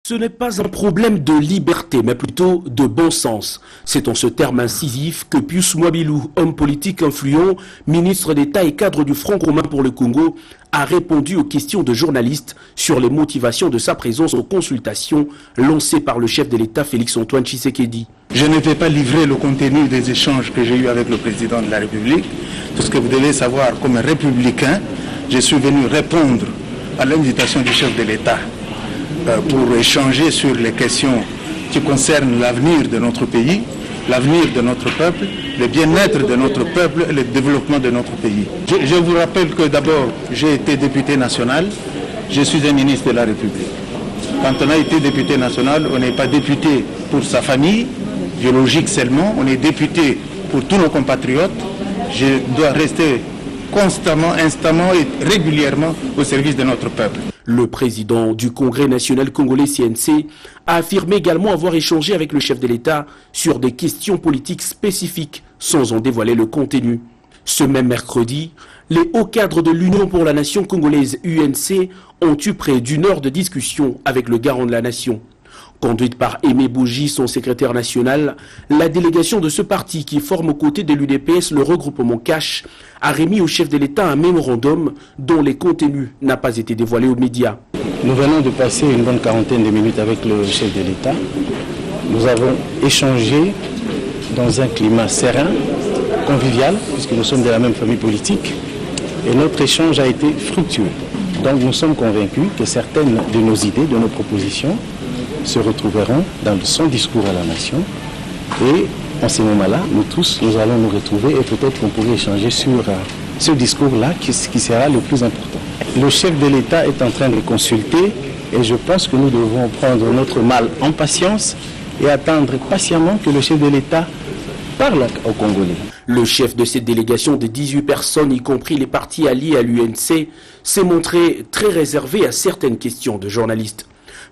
Ce n'est pas un problème de liberté, mais plutôt de bon sens. C'est en ce terme incisif que Pius Mwabilou, homme politique influent, ministre d'État et cadre du Front commun pour le Congo, a répondu aux questions de journalistes sur les motivations de sa présence aux consultations lancées par le chef de l'État Félix-Antoine Tshisekedi. Je ne vais pas livrer le contenu des échanges que j'ai eus avec le président de la République. Tout ce que vous devez savoir comme républicain, je suis venu répondre à l'invitation du chef de l'État pour échanger sur les questions qui concernent l'avenir de notre pays, l'avenir de notre peuple, le bien-être de notre peuple et le développement de notre pays. Je vous rappelle que d'abord, j'ai été député national, je suis un ministre de la République. Quand on a été député national, on n'est pas député pour sa famille, biologique seulement, on est député pour tous nos compatriotes. Je dois rester constamment, instamment et régulièrement au service de notre peuple. Le président du Congrès national congolais CNC a affirmé également avoir échangé avec le chef de l'État sur des questions politiques spécifiques sans en dévoiler le contenu. Ce même mercredi, les hauts cadres de l'Union pour la Nation congolaise UNC ont eu près d'une heure de discussion avec le garant de la nation. Conduite par Aimé Bougie, son secrétaire national, la délégation de ce parti qui forme aux côtés de l'UDPS le regroupement Cash a remis au chef de l'État un mémorandum dont les contenus n'ont pas été dévoilés aux médias. Nous venons de passer une bonne quarantaine de minutes avec le chef de l'État. Nous avons échangé dans un climat serein, convivial, puisque nous sommes de la même famille politique, et notre échange a été fructueux. Donc nous sommes convaincus que certaines de nos idées, de nos propositions, se retrouveront dans son discours à la nation et en ce moment-là, nous tous, nous allons nous retrouver et peut-être qu'on pourrait échanger sur ce discours-là qui sera le plus important. Le chef de l'État est en train de consulter et je pense que nous devons prendre notre mal en patience et attendre patiemment que le chef de l'État parle aux Congolais. Le chef de cette délégation de 18 personnes, y compris les partis alliés à l'UNC, s'est montré très réservé à certaines questions de journalistes.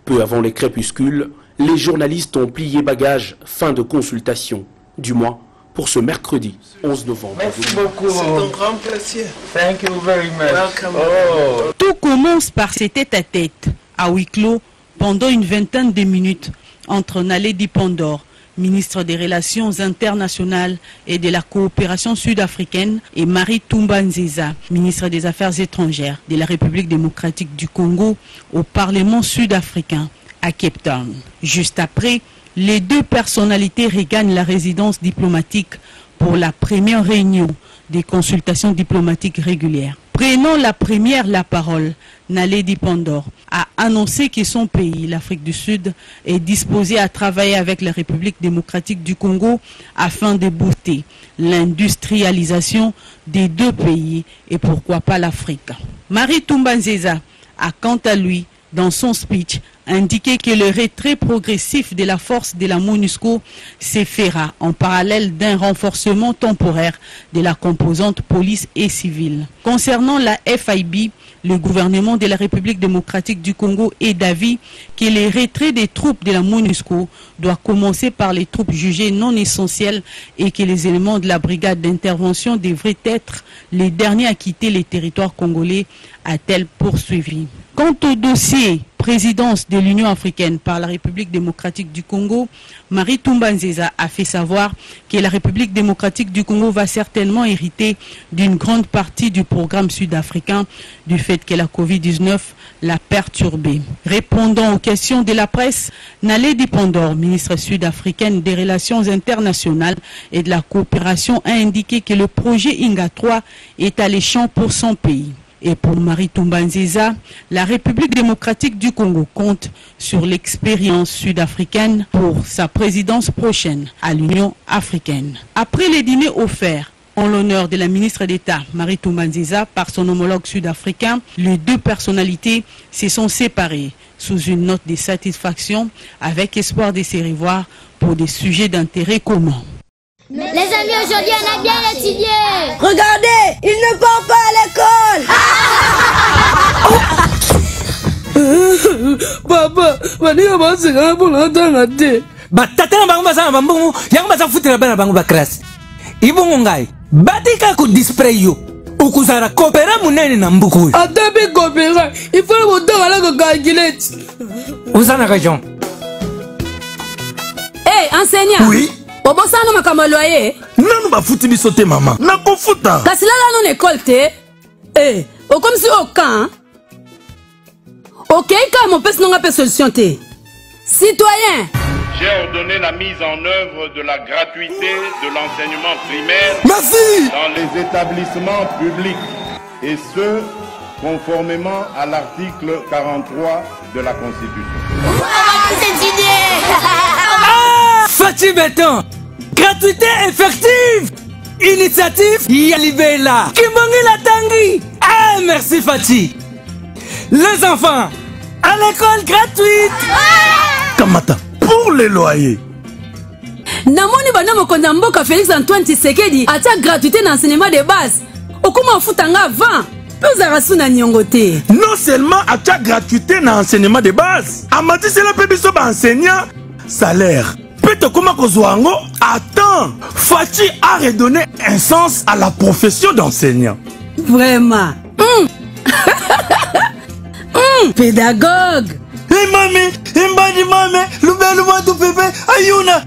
Peu avant les crépuscules, les journalistes ont plié bagages, fin de consultation. Du moins, pour ce mercredi 11 novembre. Merci beaucoup. C'est un grand plaisir. Thank you very much. Welcome. Oh. Tout commence par ces tête-à-tête, à huis clos, pendant une vingtaine de minutes, entre Naledi Pandor, ministre des Relations internationales et de la coopération sud-africaine, et Marie Toumba Nzeza, ministre des Affaires étrangères de la République démocratique du Congo, au Parlement sud-africain, à Cape Town. Juste après, les deux personnalités regagnent la résidence diplomatique pour la première réunion des consultations diplomatiques régulières. Prenant la première la parole, Naledi Pandor a annoncé que son pays, l'Afrique du Sud, est disposé à travailler avec la République démocratique du Congo afin de booster l'industrialisation des deux pays et pourquoi pas l'Afrique. Marie Toumba Nzeza a quant à lui, dans son speech, indiqué que le retrait progressif de la force de la MONUSCO se fera en parallèle d'un renforcement temporaire de la composante police et civile. Concernant la FIB, le gouvernement de la République démocratique du Congo est d'avis que le retrait des troupes de la MONUSCO doit commencer par les troupes jugées non essentielles et que les éléments de la brigade d'intervention devraient être les derniers à quitter les territoires congolais, a-t-elle poursuivi. Quant au dossier présidence de l'Union africaine par la République démocratique du Congo, Marie Toumba Nzeza a fait savoir que la République démocratique du Congo va certainement hériter d'une grande partie du programme sud-africain du fait que la Covid-19 l'a perturbé. Répondant aux questions de la presse, Naledi Pandor, ministre sud-africaine des Relations internationales et de la coopération, a indiqué que le projet INGA 3 est alléchant pour son pays. Et pour Marie Toumba Nzeza, la République démocratique du Congo compte sur l'expérience sud-africaine pour sa présidence prochaine à l'Union africaine. Après les dîners offerts en l'honneur de la ministre d'État Marie Toumba Nzeza par son homologue sud-africain, les deux personnalités se sont séparées sous une note de satisfaction avec espoir de se revoir pour des sujets d'intérêt commun. Les amis, aujourd'hui on a bien étudié. Regardez, il ne part pas à l'école. Papa, Maria va se faire pour l'entendre. Batata na bango basana bambongo, yango baza futela bana bango ba classe. Ibongo ngai, batika ku display yo ukuzara kopera munene na mbuku Atabe kopera il faut le monter à la calculette. Uzana région. Eh enseignant. Oui. Obosana makama loyer. Nanu ba futi biso te mama. Na ko futa. Kasi là non école te. Eh, o comme si aucun. OK, quand mon pèse non a pas solution te. Citoyen. J'ai ordonné la mise en œuvre de la gratuité de l'enseignement primaire dans les établissements publics, et ce, conformément à l'article 43 de la Constitution. Cette idée. Fatih Béton, gratuité effective. Initiative Yalibela. Kimongi la tangi. Ah, merci Fatih. Les enfants, à l'école gratuite. Kamata. Pour les loyers. Namoni bana mokonza mboka Félix Antoine Tshisekedi atia gratuité d'enseignement de base. Okuma futanga avant. Tozara suna nyongote. Non seulement atia gratuité d'enseignement de base, amati c'est la pébiso ba enseignant salaire. Peut-être comment kozwango attends, Fatih a redonné un sens à la profession d'enseignant. Vraiment. Pédagogue. Hey mami, imbadi mame, lubelu matu pepe, ayuna.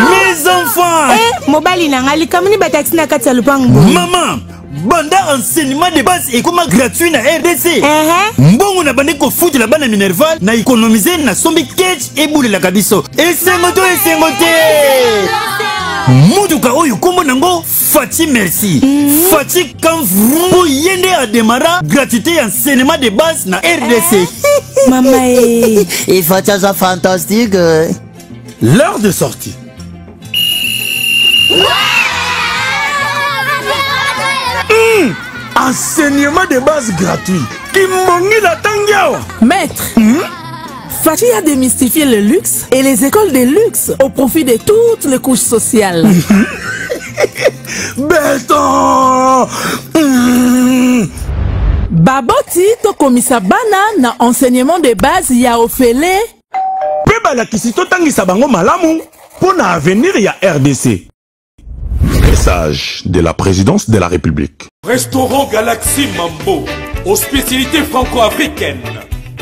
Mes enfants. Eh, mobali nangali kamuni bataxi na kati ya lupango. Maman, banda enseignement de base et comment gratuit na RDC. Mbongo na bande ko foutre la bana minerval na économiser na sombi catch et boule la kabiso. Et sengoto. Muduka oyo kombo nango Fatih merci. Fatih Kanvrou pour yende a démarrer gratuité enseignement de base na RDC. Maman et Fatih ça fantastique. L'heure de sortie. Enseignement de base gratuit. Kimongi la tangiao. Maître. Fatih a démystifié le luxe et les écoles de luxe au profit de toutes les couches sociales. Béton. Baboti to komisa bana na enseignement de base ya ofele. Peba la kisito tangisa bango malamu pour na avenir ya RDC. Message de la présidence de la République. Restaurant Galaxy Mambo, aux spécialités franco-africaines.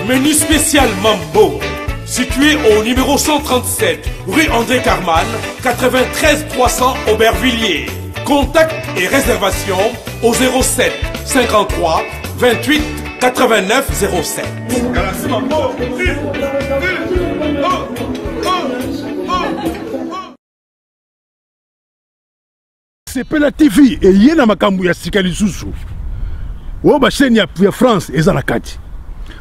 Menu spécial Mambo, situé au numéro 137, rue André Carman, 93 300 Aubervilliers. Contact et réservation au 07 53 28 89 07. Galaxy Mambo. Sepela TV et yena makambu ya sika lisusu. O ba chaîne ya France eza na kati.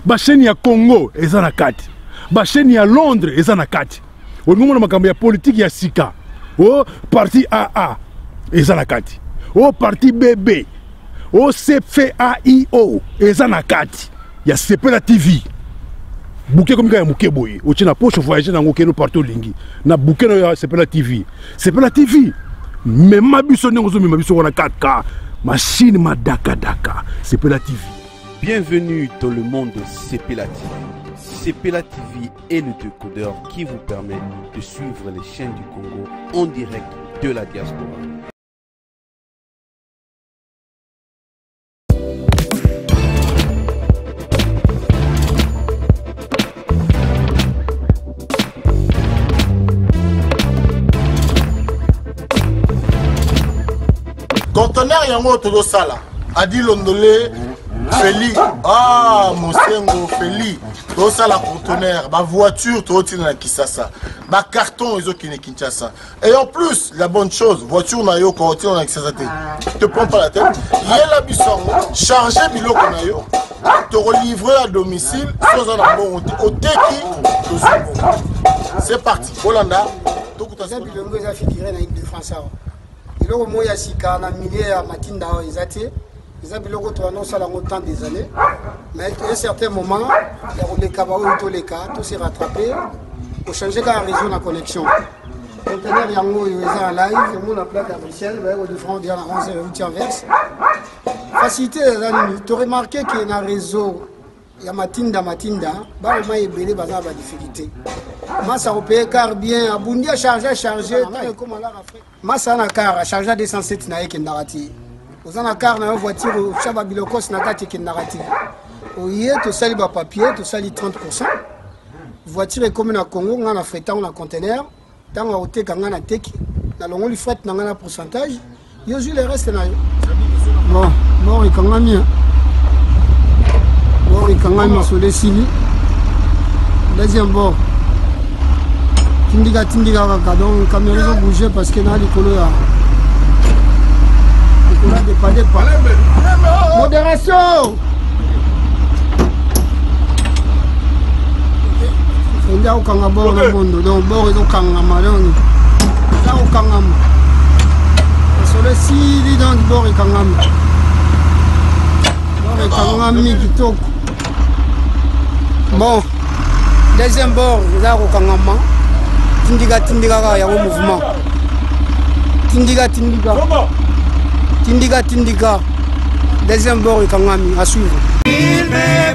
Ba chaîne ya Congo eza na kati. Ba chaîne ya Londres eza na kati. O ngomona makambu ya politique ya sika. O parti AA eza na kati. O parti BB. O CFAIO eza na kati. Ya Sepela TV. Bouquet comme ya muke boye. O tina poche voyager na ngokeno partout lingi. Na bouquet ya Sepela TV. Sepela TV. Mais ma biso n'engozo mais ma biso on a 4K machine ma daka Sepela TV. Bienvenue dans le monde de Sepela TV. Sepela TV est le décodeur qui vous permet de suivre les chaînes du Congo en direct de la diaspora. Conteneur yango todo sala adi londolé Feli Mosengo Feli to sala conteneur ba voiture to tina na Kisasa ba carton ezo kine Kinshasa et en plus la bonne chose voiture na yo ko tina na Kisasa te prends pas la tête yela bisongo charger biloko na yo te relivrer à domicile sans un bon oteki to songo. C'est parti Bolanda to kutasa bilongo za figuré na de France. Biloko moya sika na milieu ya matinda ezate eza biloko to annonce la longtemps des années mais à un certain moment il y a les cabao tous les cas tout s'est rattrapé pour changer la réseau la connexion conteneur yango eza en live mon plaque à Bruxelles au différent dia na 11 8 verse facilité tu remarqué que na réseau ya matinda ba ma ebele baza ba difficulté Massa a payé car bien, Abundi a chargé. Massa a car, a chargé 207 na qui narratif. Aux en a car na voiture, Chaba Bilokos na kati qui narratif. Au yé, tout ça, il va papier, tout ça, il 30%. Voiture est comme na Congo, on a fait tant na conteneur, tant à hôtel quand on a teki, na longo li fret na un pourcentage. Yo joue le reste na. Bon, et quand on a mis. Bon, et quand on a mis sur les signes. Deuxième bord. Tindiga donc caméra ont bougé parce que dans les couleurs dépanné pas. Modération. Il y a aucun bord dans le monde donc bord ils ont kangama donc là au kangama sur le sili dans le bord et kangama bord et kangama kitoko. Bon, deuxième bord là au kangama. Tindiga il y a un mouvement. Tindiga. Deuxième bord, il y a à suivre. Il me